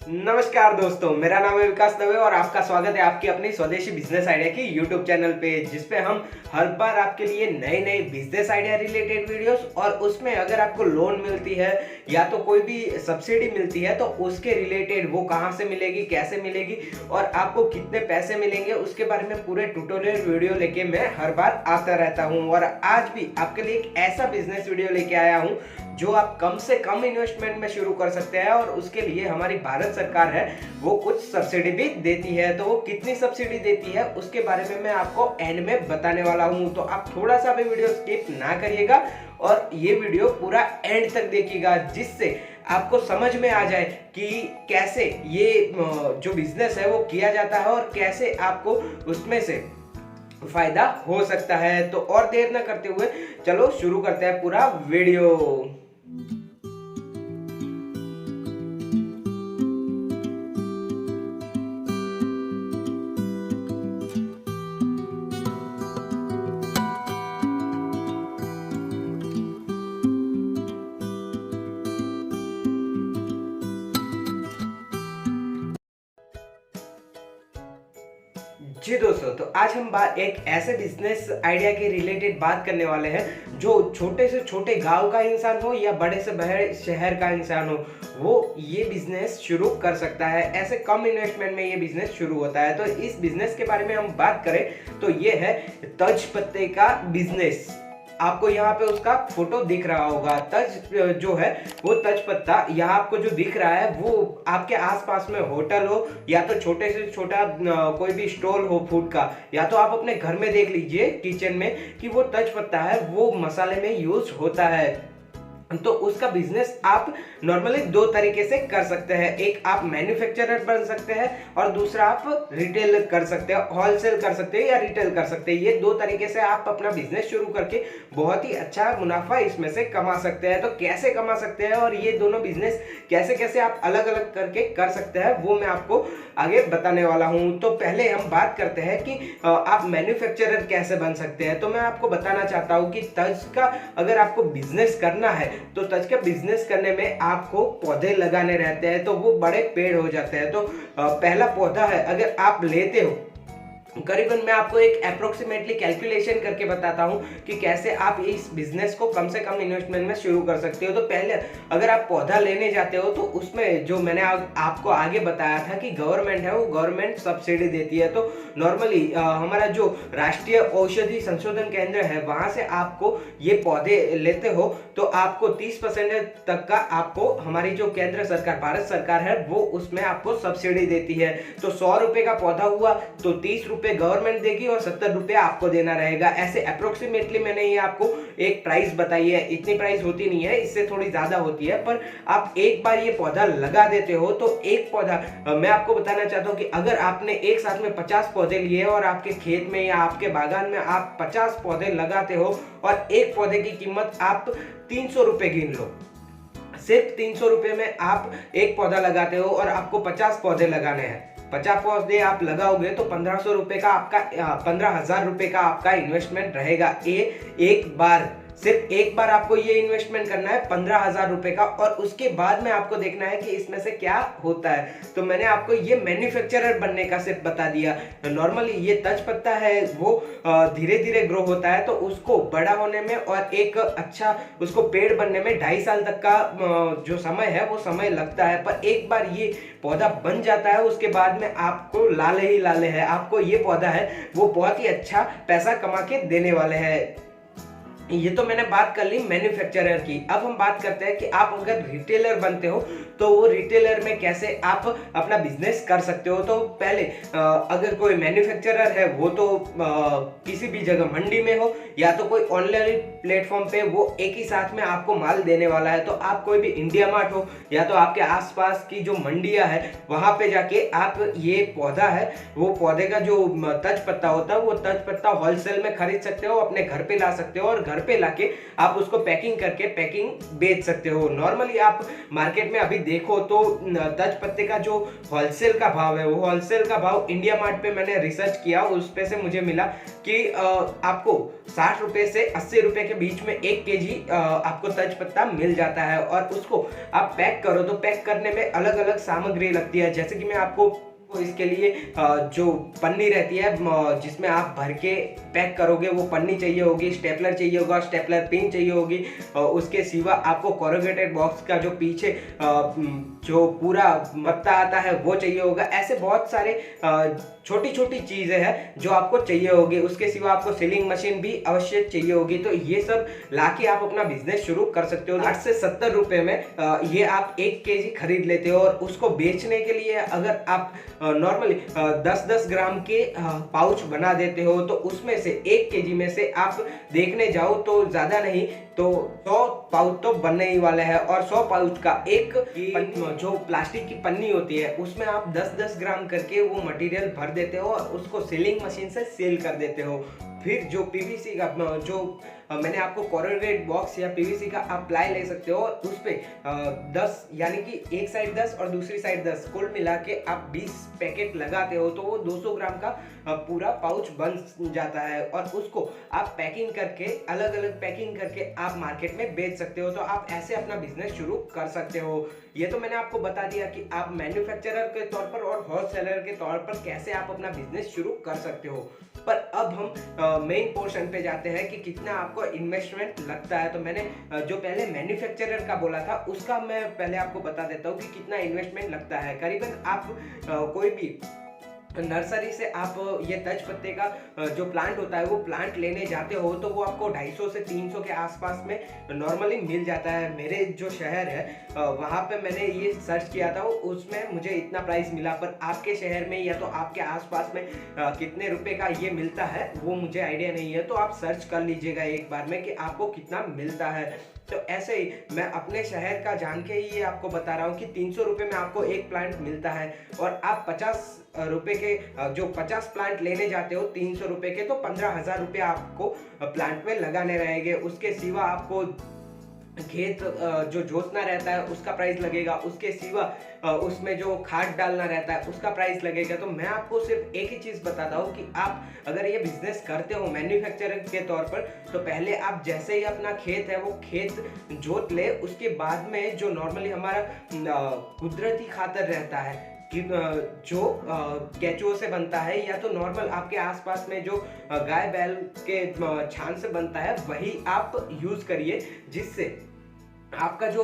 नमस्कार दोस्तों, मेरा नाम है विकास दवे और आपका स्वागत है आपकी अपनी स्वदेशी बिजनेस आइडिया की यूट्यूब चैनल पे, जिसपे हम हर बार आपके लिए नए नए बिजनेस आइडिया रिलेटेड वीडियोस और उसमें अगर आपको लोन मिलती है या तो कोई भी सब्सिडी मिलती है तो उसके रिलेटेड वो कहाँ से मिलेगी, कैसे मिलेगी और आपको कितने पैसे मिलेंगे उसके बारे में पूरे ट्यूटोरियल वीडियो लेके मैं हर बार आता रहता हूँ। और आज भी आपके लिए एक ऐसा बिजनेस वीडियो लेके आया हूँ जो आप कम से कम इन्वेस्टमेंट में शुरू कर सकते हैं और उसके लिए हमारी भारत सरकार है वो कुछ सब्सिडी भी देती है। तो वो कितनी सब्सिडी देती है उसके बारे में मैं आपको एंड में बताने वाला हूं, तो आप थोड़ा सा भी वीडियो स्किप ना करिएगा और ये वीडियो पूरा एंड तक देखिएगा, जिससे आपको समझ में आ जाए कि कैसे ये जो बिजनेस है वो किया जाता है और कैसे आपको उसमें से फायदा हो सकता है। तो और देर ना करते हुए चलो शुरू करते हैं पूरा वीडियो। जी दोस्तों, तो आज हम एक ऐसे बिजनेस आइडिया के रिलेटेड बात करने वाले हैं जो छोटे से छोटे गांव का इंसान हो या बड़े से बड़े शहर का इंसान हो, वो ये बिजनेस शुरू कर सकता है। ऐसे कम इन्वेस्टमेंट में ये बिजनेस शुरू होता है। तो इस बिजनेस के बारे में हम बात करें तो ये है तज पत्ते का बिजनेस। आपको यहाँ पे उसका फोटो दिख रहा होगा। तज जो है वो तज पत्ता यहाँ आपको जो दिख रहा है वो आपके आसपास में होटल हो या तो छोटे से छोटा कोई भी स्टॉल हो फूड का, या तो आप अपने घर में देख लीजिए किचन में कि वो तज पत्ता है वो मसाले में यूज होता है। तो उसका बिजनेस आप नॉर्मली दो तरीके से कर सकते हैं। एक आप मैन्युफैक्चरर बन सकते हैं और दूसरा आप रिटेल कर सकते हैं, होलसेल कर सकते हैं या रिटेल कर सकते हैं। ये दो तरीके से आप अपना बिजनेस शुरू करके बहुत ही अच्छा मुनाफा इसमें से कमा सकते हैं। तो कैसे कमा सकते हैं और ये दोनों बिजनेस कैसे कैसे आप अलग अलग करके कर सकते हैं वो मैं आपको आगे बताने वाला हूं। तो पहले हम बात करते हैं कि आप मैन्युफैक्चरर कैसे बन सकते हैं। तो मैं आपको बताना चाहता हूं कि तज का अगर आपको बिजनेस करना है तो तज का बिजनेस करने में आपको पौधे लगाने रहते हैं, तो वो बड़े पेड़ हो जाते हैं। तो पहला पौधा है अगर आप लेते हो, करीबन मैं आपको एक अप्रोक्सीमेटली कैलकुलेशन करके बताता हूं कि कैसे आप इस बिजनेस को कम से कम इन्वेस्टमेंट में शुरू कर सकते हो। तो पहले अगर आप पौधा लेने जाते हो तो उसमें जो मैंने आपको आगे बताया था कि गवर्नमेंट है वो गवर्नमेंट सब्सिडी देती है। तो नॉर्मली हमारा जो राष्ट्रीय औषधि संशोधन केंद्र है वहां से आपको ये पौधे लेते हो तो आपको 30% तक का आपको हमारी जो केंद्र सरकार भारत सरकार है वो उसमें आपको सब्सिडी देती है। तो 100 रुपए का पौधा हुआ तो 30 रुपए गवर्नमेंट देगी और 70 रुपए आपको देना रहेगा। ऐसे अप्रोक्सीमेटली मैंने ये आपको एक प्राइस बताई है। इतनी प्राइस होती नहीं है, इससे थोड़ी ज्यादा होती है, पर आप एक बार ये पौधा लगा देते हो तो एक पौधा मैं आपको बताना चाहता हूँ कि अगर आपने एक साथ में 50 पौधे लिए और आपके खेत में या आपके बागान में आप 50 पौधे लगाते हो और एक पौधे की कीमत आप 300 रुपए गिन लो, सिर्फ 300 रुपए में आप एक पौधा लगाते हो और आपको 50 पौधे लगाने हैं। 50 पौधे आप लगाओगे तो 1500 रुपए का आपका 15,000 रुपए का आपका इन्वेस्टमेंट रहेगा। ये एक बार, सिर्फ एक बार आपको ये इन्वेस्टमेंट करना है 15,000 रुपए का और उसके बाद में आपको देखना है कि इसमें से क्या होता है। तो मैंने आपको ये मैन्युफैक्चरर बनने का सिर्फ बता दिया। नॉर्मली ये तज पत्ता है वो धीरे धीरे ग्रो होता है, तो उसको बड़ा होने में और एक अच्छा उसको पेड़ बनने में 2.5 साल तक का जो समय है वो समय लगता है। पर एक बार ये पौधा बन जाता है उसके बाद में आपको लाले ही लाले है, आपको ये पौधा है वो बहुत ही अच्छा पैसा कमा के देने वाले हैं। ये तो मैंने बात कर ली मैन्युफैक्चरर की। अब हम बात करते हैं कि आप अगर रिटेलर बनते हो तो वो रिटेलर में कैसे आप अपना बिजनेस कर सकते हो। तो पहले अगर कोई मैन्युफैक्चरर है वो तो किसी भी जगह मंडी में हो या तो कोई ऑनलाइन प्लेटफॉर्म पे वो एक ही साथ में आपको माल देने वाला है। तो आप कोई भी इंडिया मार्ट हो या तो आपके आसपास की जो मंडियां है वहां पे जाके आप ये पौधा है वो पौधे का जो तज पत्ता होता है वो तज पत्ता होलसेल में खरीद सकते हो, अपने घर पे ला सकते हो और घर घर पे लाके आप उसको पैकिंग करके पैकिंग बेच सकते हो। नॉर्मली आप मार्केट में अभी देखो तो तेज पत्ते का जो होलसेल का भाव है, वो होलसेल का भाव इंडिया मार्ट पे मैंने रिसर्च किया, उस पे से मुझे मिला कि आपको 60 रुपए से 80 रुपए के बीच में 1 केजी आपको तेज पत्ता मिल जाता है। और उसको आप पैक करो तो पैक करने में अलग अलग सामग्री लगती है, जैसे कि मैं आपको इसके लिए जो पन्नी रहती है जिसमें आप भर के पैक करोगे, वो पन्नी चाहिए होगी, स्टेपलर चाहिए होगा, स्टेपलर पिन चाहिए होगी, उसके सिवा आपको कोरुगेटेड बॉक्स का जो पीछे जो पूरा मत्ता आता है वो चाहिए होगा। ऐसे बहुत सारे छोटी छोटी चीज़ें हैं जो आपको चाहिए होगी। उसके सिवा आपको सीलिंग मशीन भी अवश्य चाहिए होगी। तो ये सब लाके आप अपना बिजनेस शुरू कर सकते हो। 60 से 70 रुपए में ये आप 1 केजी खरीद लेते हो। और उसको बेचने के लिए अगर आप नॉर्मली 10-10 ग्राम के पाउच बना देते हो तो उसमें से 1 केजी में से आप देखने जाओ तो ज़्यादा नहीं तो 100 पाउच तो बनने ही वाले हैं। और 100 पाउच का एक जो प्लास्टिक की पन्नी होती है उसमें आप 10-10 ग्राम करके वो मटेरियल भर देते हो और उसको सीलिंग मशीन से सील कर देते हो। फिर जो पीवीसी का जो मैंने आपको कोरुगेटेड बॉक्स या पीवीसी का आप प्लाई ले सकते हो, उस पे 10 यानी कि एक साइड 10 और दूसरी साइड 10 कुल मिला के आप 20 पैकेट लगाते हो तो वो 200 ग्राम का पूरा पाउच बन जाता है। और उसको आप पैकिंग करके अलग अलग पैकिंग करके आप मार्केट में बेच सकते हो। तो आप ऐसे अपना बिजनेस शुरू कर सकते हो। ये तो मैंने आपको बता दिया कि आप मैन्युफैक्चरर के तौर पर और होलसेलर के तौर पर कैसे आप अपना बिजनेस शुरू कर सकते हो। पर अब हम मेन पोर्शन पे जाते हैं कि कितना आपको इन्वेस्टमेंट लगता है। तो मैंने जो पहले मैन्युफैक्चरर का बोला था उसका मैं पहले आपको बता देता हूँ कि कितना इन्वेस्टमेंट लगता है। करीबन आप कोई भी नर्सरी से आप ये तेज पत्ते का जो प्लांट होता है वो प्लांट लेने जाते हो तो वो आपको 250 से 300 के आसपास में नॉर्मली मिल जाता है। मेरे जो शहर है वहाँ पे मैंने ये सर्च किया था, उसमें मुझे इतना प्राइस मिला। पर आपके शहर में या तो आपके आसपास में कितने रुपए का ये मिलता है वो मुझे आइडिया नहीं है। तो आप सर्च कर लीजिएगा एक बार में कि आपको कितना मिलता है। तो ऐसे ही मैं अपने शहर का जान के ही ये आपको बता रहा हूँ कि 300 रुपये में आपको एक प्लांट मिलता है। और आप 50 रुपये के जो 50 प्लांट लेने जाते हो 300 रुपये के, तो 15,000 रुपये आपको प्लांट में लगाने रहेंगे। उसके सिवा आपको खेत जो जोतना रहता है उसका प्राइस लगेगा, उसके सिवा उसमें जो खाद डालना रहता है उसका प्राइस लगेगा। तो मैं आपको सिर्फ एक ही चीज़ बताता हूँ कि आप अगर ये बिजनेस करते हो मैन्युफैक्चरर के तौर पर तो पहले आप जैसे ही अपना खेत है वो खेत जोत ले, उसके बाद में जो नॉर्मली हमारा कुदरती खातर रहता है कि जो केचुओं से बनता है या तो नॉर्मल आपके आसपास में जो गाय बैल के छान से बनता है वही आप यूज़ करिए, जिससे आपका जो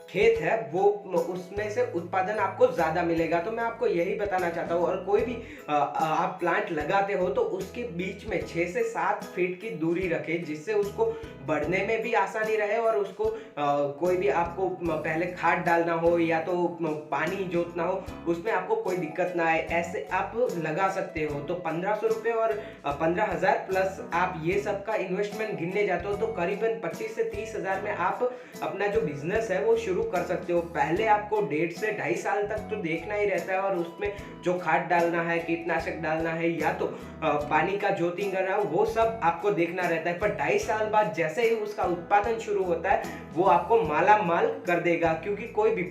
खेत है वो उसमें से उत्पादन आपको ज़्यादा मिलेगा। तो मैं आपको यही बताना चाहता हूँ। और कोई भी आप प्लांट लगाते हो तो उसके बीच में 6 से 7 फीट की दूरी रखें, जिससे उसको बढ़ने में भी आसानी रहे और उसको कोई भी आपको पहले खाद डालना हो या तो पानी जोतना हो उसमें आपको कोई दिक्कत ना आए। ऐसे आप लगा सकते हो। तो 1500 रुपये और 15,000 प्लस आप ये सब का इन्वेस्टमेंट गिनने जाते हो तो करीबन 25 से 30,000 में आप अपना जो बिजनेस है वो शुरू कर सकते हो। पहले आपको 1.5 से 2.5 साल तक तो देखना ही रहता है और उसमें जो खाद डालना है, कीटनाशक डालना है या तो पानी का जोतिंग करना है, वो सब आपको देखना रहता है। पर 2.5 साल बाद जैसे ही उसका उत्पादन शुरू होता है वो आपको माला माल कर देगा। क्योंकि कोई भी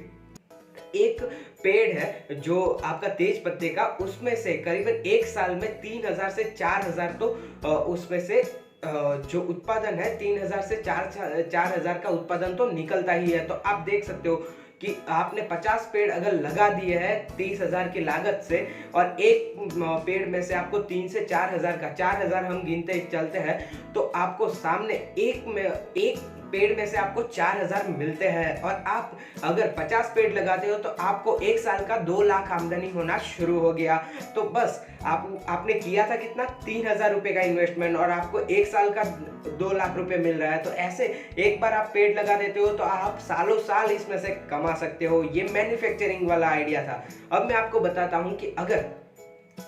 एक पेड़ है जो आपका तेज पत्ते का, उसमें से करीबन 1 साल में 3,000 से 4,000 तो उसमें से जो उत्पादन है 3,000 से 4,000 का उत्पादन तो निकलता ही है। तो आप देख सकते हो कि आपने 50 पेड़ अगर लगा दिए हैं 30,000 की लागत से और एक पेड़ में से आपको 3 से 4,000 का 4,000 हम गिनते चलते हैं तो आपको सामने एक पेड़ में से आपको 4,000 मिलते हैं। और आप अगर 50 पेड़ लगाते हो तो आपको 1 साल का 2 लाख आमदनी होना शुरू हो गया। तो बस आपने किया था कितना 3,000 रुपये का इन्वेस्टमेंट और आपको 1 साल का 2 लाख रुपए मिल रहा है। तो ऐसे एक बार आप पेड़ लगा देते हो तो आप सालों साल इसमें से कमा सकते हो। ये मैन्युफैक्चरिंग वाला आइडिया था। अब मैं आपको बताता हूँ कि अगर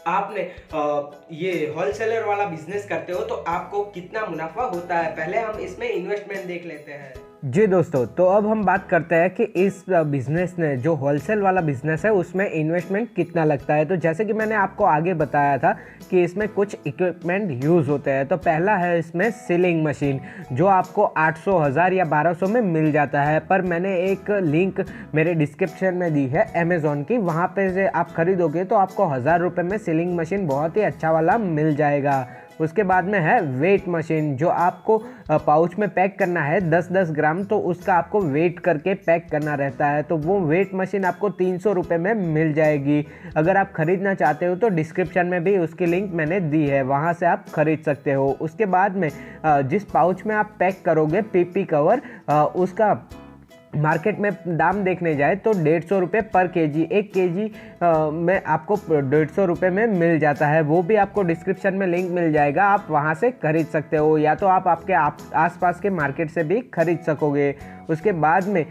आपने ये होलसेलर वाला बिजनेस करते हो तो आपको कितना मुनाफा होता है। पहले हम इसमें इन्वेस्टमेंट देख लेते हैं। जी दोस्तों, तो अब हम बात करते हैं कि इस बिज़नेस ने जो होलसेल वाला बिज़नेस है उसमें इन्वेस्टमेंट कितना लगता है। तो जैसे कि मैंने आपको आगे बताया था कि इसमें कुछ इक्विपमेंट यूज़ होते हैं। तो पहला है इसमें सीलिंग मशीन, जो आपको 800, 1000 या 1200 में मिल जाता है। पर मैंने एक लिंक मेरे डिस्क्रिप्शन में दी है अमेज़ॉन की, वहाँ पे से आप खरीदोगे तो आपको 1000 रुपये में सीलिंग मशीन बहुत ही अच्छा वाला मिल जाएगा। उसके बाद में है वेट मशीन, जो आपको पाउच में पैक करना है 10-10 ग्राम, तो उसका आपको वेट करके पैक करना रहता है। तो वो वेट मशीन आपको 300 रुपये में मिल जाएगी। अगर आप ख़रीदना चाहते हो तो डिस्क्रिप्शन में भी उसकी लिंक मैंने दी है, वहाँ से आप ख़रीद सकते हो। उसके बाद में जिस पाउच में आप पैक करोगे पीपी कवर, उसका मार्केट में दाम देखने जाए तो 150 रुपये पर केजी, 1 केजी में आपको 150 रुपये में मिल जाता है। वो भी आपको डिस्क्रिप्शन में लिंक मिल जाएगा, आप वहाँ से खरीद सकते हो, या तो आप आपके आसपास के मार्केट से भी खरीद सकोगे। उसके बाद में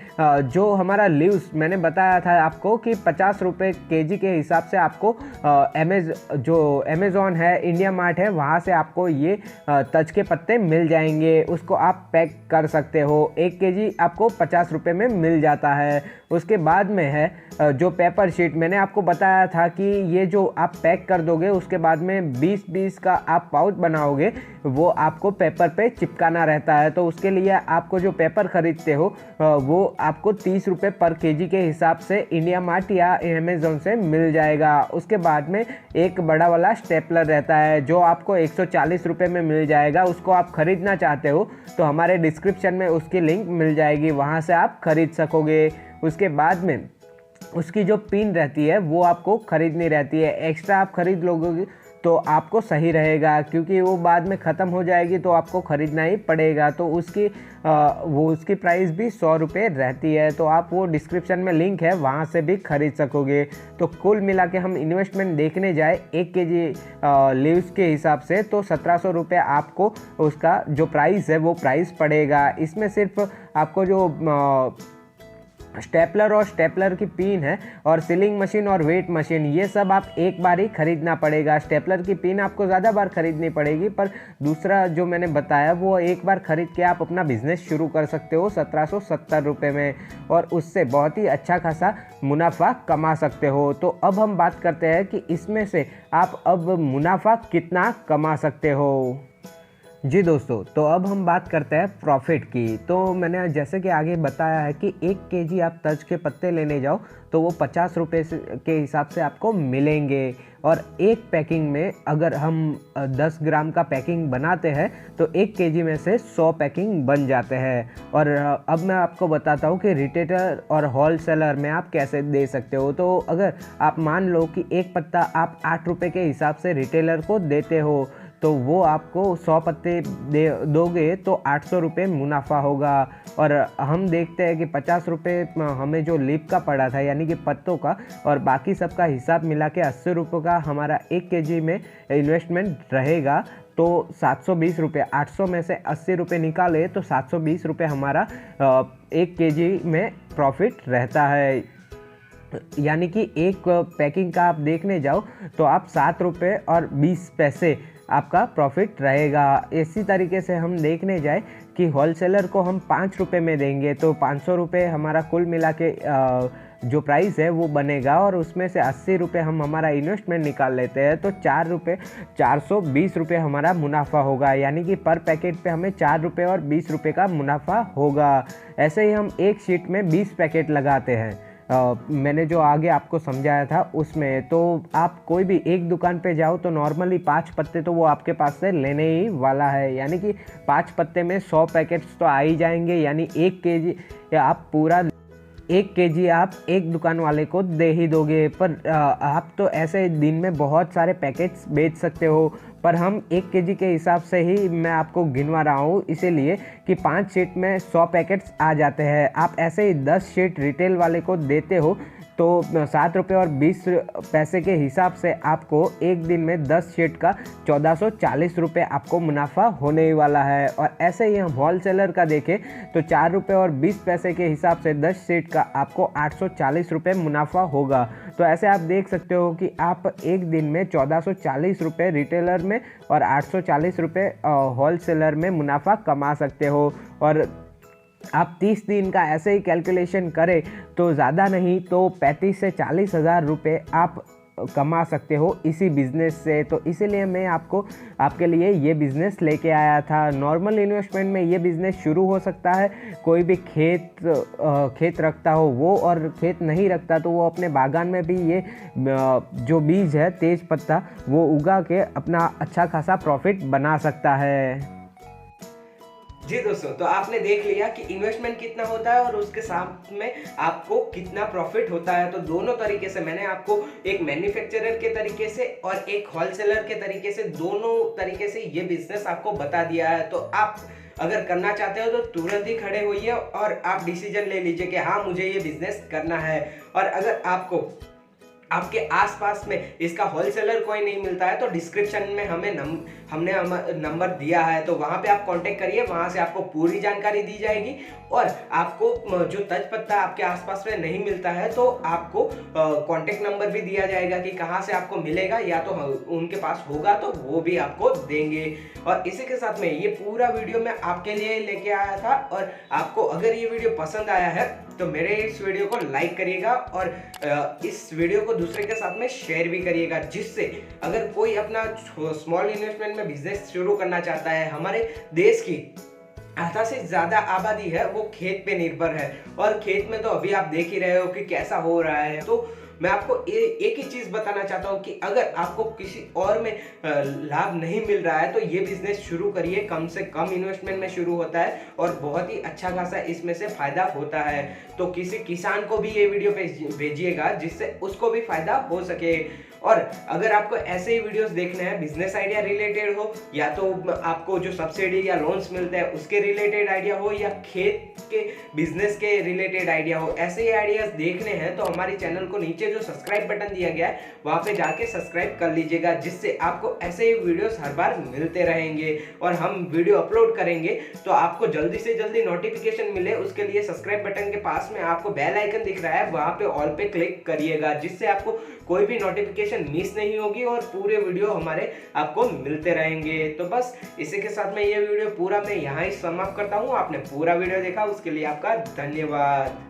जो हमारा लीव्स मैंने बताया था आपको कि 50 रुपये केजी के हिसाब से आपको जो अमेज़ॉन है, इंडिया मार्ट है, वहाँ से आपको ये तज के पत्ते मिल जाएंगे। उसको आप पैक कर सकते हो, 1 केजी आपको 50 रुपये में मिल जाता है। उसके बाद में है जो पेपर शीट, मैंने आपको बताया था कि ये जो आप पैक कर दोगे उसके बाद में 20-20 का आप पाउच बनाओगे, वो आपको पेपर पे चिपकाना रहता है। तो उसके लिए आपको जो पेपर ख़रीदते हो वो आपको 30 रुपये पर केजी के हिसाब से इंडिया मार्ट या अमेज़ॉन से मिल जाएगा। उसके बाद में एक बड़ा वाला स्टेपलर रहता है जो आपको 140 रुपये में मिल जाएगा। उसको आप ख़रीदना चाहते हो तो हमारे डिस्क्रिप्शन में उसकी लिंक मिल जाएगी, वहाँ से आप ख़रीद सकोगे। उसके बाद में उसकी जो पिन रहती है वो आपको ख़रीदनी रहती है, एक्स्ट्रा आप ख़रीद लोगे तो आपको सही रहेगा, क्योंकि वो बाद में ख़त्म हो जाएगी तो आपको ख़रीदना ही पड़ेगा। तो उसकी प्राइस भी 100 रुपये रहती है। तो आप वो डिस्क्रिप्शन में लिंक है, वहाँ से भी खरीद सकोगे। तो कुल मिला के हम इन्वेस्टमेंट देखने जाए 1 केजी लीव्स के हिसाब से तो 1700 रुपये आपको उसका जो प्राइस है वो प्राइस पड़ेगा। इसमें सिर्फ आपको जो स्टेपलर और स्टेपलर की पिन है और सीलिंग मशीन और वेट मशीन, ये सब आप एक बार ही खरीदना पड़ेगा। स्टेपलर की पिन आपको ज़्यादा बार खरीदनी पड़ेगी, पर दूसरा जो मैंने बताया वो एक बार खरीद के आप अपना बिजनेस शुरू कर सकते हो 1770 रुपये में, और उससे बहुत ही अच्छा खासा मुनाफा कमा सकते हो। तो अब हम बात करते हैं कि इसमें से आप अब मुनाफा कितना कमा सकते हो। जी दोस्तों, तो अब हम बात करते हैं प्रॉफिट की। तो मैंने जैसे कि आगे बताया है कि 1 केजी आप तज के पत्ते लेने जाओ तो वो 50 रुपये के हिसाब से आपको मिलेंगे, और एक पैकिंग में अगर हम 10 ग्राम का पैकिंग बनाते हैं तो 1 केजी में से 100 पैकिंग बन जाते हैं। और अब मैं आपको बताता हूँ कि रिटेलर और होलसेलर में आप कैसे दे सकते हो। तो अगर आप मान लो कि एक पत्ता आप 8 रुपये के हिसाब से रिटेलर को देते हो, तो वो आपको 100 पत्ते दोगे तो 800 रुपये मुनाफा होगा। और हम देखते हैं कि 50 रुपये हमें जो लीफ का पड़ा था, यानी कि पत्तों का, और बाकी सबका हिसाब मिला के 80 रुपये का हमारा 1 केजी में इन्वेस्टमेंट रहेगा। तो 720 रुपये, 800 में से 80 रुपये निकाले तो 720 रुपये हमारा 1 केजी में प्रॉफिट रहता है। यानी कि एक पैकिंग का आप देखने जाओ तो आप 7 रुपये और 20 पैसे आपका प्रॉफिट रहेगा। इसी तरीके से हम देखने जाए कि होलसेलर को हम 5 रुपये में देंगे तो 500 रुपये हमारा कुल मिला के जो प्राइस है वो बनेगा, और उसमें से 80 रुपये हम हमारा इन्वेस्टमेंट निकाल लेते हैं तो 420 रुपये हमारा मुनाफा होगा। यानी कि पर पैकेट पे हमें 4 रुपये और 20 रुपये का मुनाफा होगा। ऐसे ही हम एक शीट में 20 पैकेट लगाते हैं। मैंने जो आगे आपको समझाया था उसमें, तो आप कोई भी एक दुकान पे जाओ तो नॉर्मली 5 पत्ते तो वो आपके पास से लेने ही वाला है, यानी कि 5 पत्ते में 100 पैकेट्स तो आ ही जाएंगे। यानी 1 केजी या आप पूरा 1 केजी आप एक दुकान वाले को दे ही दोगे। पर आप तो ऐसे दिन में बहुत सारे पैकेट्स बेच सकते हो, पर हम 1 केजी के हिसाब से ही मैं आपको गिनवा रहा हूँ, इसीलिए कि 5 शीट में 100 पैकेट्स आ जाते हैं। आप ऐसे ही 10 शीट रिटेल वाले को देते हो तो 7 रुपये और 20 पैसे के हिसाब से आपको एक दिन में 10 शीट का 1440 रुपये आपको मुनाफा होने ही वाला है। और ऐसे ही हम होलसेलर का देखें तो 4 रुपये और 20 पैसे के हिसाब से 10 शीट का आपको 840 रुपये मुनाफा होगा। तो ऐसे आप देख सकते हो कि आप एक दिन में 1440 रुपये रिटेलर में और 840 रुपये होलसेलर में मुनाफा कमा सकते हो। और आप 30 दिन का ऐसे ही कैलकुलेशन करें तो ज़्यादा नहीं तो 35 से 40 हज़ार रुपये आप कमा सकते हो इसी बिज़नेस से। तो इसीलिए मैं आपके लिए ये बिज़नेस लेके आया था। नॉर्मल इन्वेस्टमेंट में ये बिज़नेस शुरू हो सकता है। कोई भी खेत रखता हो वो, और खेत नहीं रखता तो वो अपने बागान में भी ये जो बीज है तेज पत्ता वो उगा के अपना अच्छा खासा प्रॉफिट बना सकता है। जी दोस्तों, तो आपने देख लिया कि इन्वेस्टमेंट कितना होता है और उसके साथ में आपको कितना प्रॉफिट होता है। तो दोनों तरीके से मैंने आपको एक मैन्युफैक्चरर के तरीके से और एक होलसेलर के तरीके से, दोनों तरीके से ये बिजनेस आपको बता दिया है। तो आप अगर करना चाहते हो तो तुरंत ही खड़े होइए और आप डिसीजन ले लीजिए कि हाँ, मुझे ये बिजनेस करना है। और अगर आपको आपके आसपास में इसका होलसेलर कोई नहीं मिलता है तो डिस्क्रिप्शन में हमने नंबर दिया है, तो वहाँ पे आप कांटेक्ट करिए। वहाँ से आपको पूरी जानकारी दी जाएगी और आपको जो तेज पत्ता आपके आसपास में नहीं मिलता है तो आपको कांटेक्ट नंबर भी दिया जाएगा कि कहाँ से आपको मिलेगा, या तो उनके पास होगा तो वो भी आपको देंगे। और इसी के साथ में ये पूरा वीडियो मैं आपके लिए लेके आया था। और आपको अगर ये वीडियो पसंद आया है तो मेरे इस वीडियो को लाइक करिएगा और इस वीडियो को दूसरे के साथ में शेयर भी करिएगा, जिससे अगर कोई अपना स्मॉल इन्वेस्टमेंट में बिजनेस शुरू करना चाहता है। हमारे देश की आधा से ज्यादा आबादी है वो खेत पे निर्भर है, और खेत में तो अभी आप देख ही रहे हो कि कैसा हो रहा है। तो मैं आपको एक ही चीज बताना चाहता हूँ कि अगर आपको किसी और में लाभ नहीं मिल रहा है तो ये बिजनेस शुरू करिए। कम से कम इन्वेस्टमेंट में शुरू होता है और बहुत ही अच्छा खासा इसमें से फायदा होता है। तो किसी किसान को भी ये वीडियो भेजिएगा जिससे उसको भी फायदा हो सके। और अगर आपको ऐसे ही वीडियोस देखने हैं, बिजनेस आइडिया रिलेटेड हो, या तो आपको जो सब्सिडी या लोन्स मिलते हैं उसके रिलेटेड आइडिया हो, या खेत के बिजनेस के रिलेटेड आइडिया हो, ऐसे ही आइडियाज देखने हैं तो हमारे चैनल को नीचे जो सब्सक्राइब बटन दिया गया है वहां पे जाके सब्सक्राइब कर लीजिएगा, जिससे आपको ऐसे ही वीडियोस हर बार मिलते रहेंगे। और हम वीडियो अपलोड करेंगे तो आपको जल्दी से जल्दी नोटिफिकेशन मिले, उसके लिए सब्सक्राइब बटन के पास में आपको बेल आइकन दिख रहा है, वहां पे ऑल पे क्लिक करिएगा, जिससे आपको कोई भी नोटिफिकेशन मिस नहीं होगी और पूरे वीडियो हमारे आपको मिलते रहेंगे। तो बस इसी के साथ में ये वीडियो पूरा मैं यहाँ ही समाप्त करता हूँ। आपने पूरा वीडियो देखा उसके लिए आपका धन्यवाद।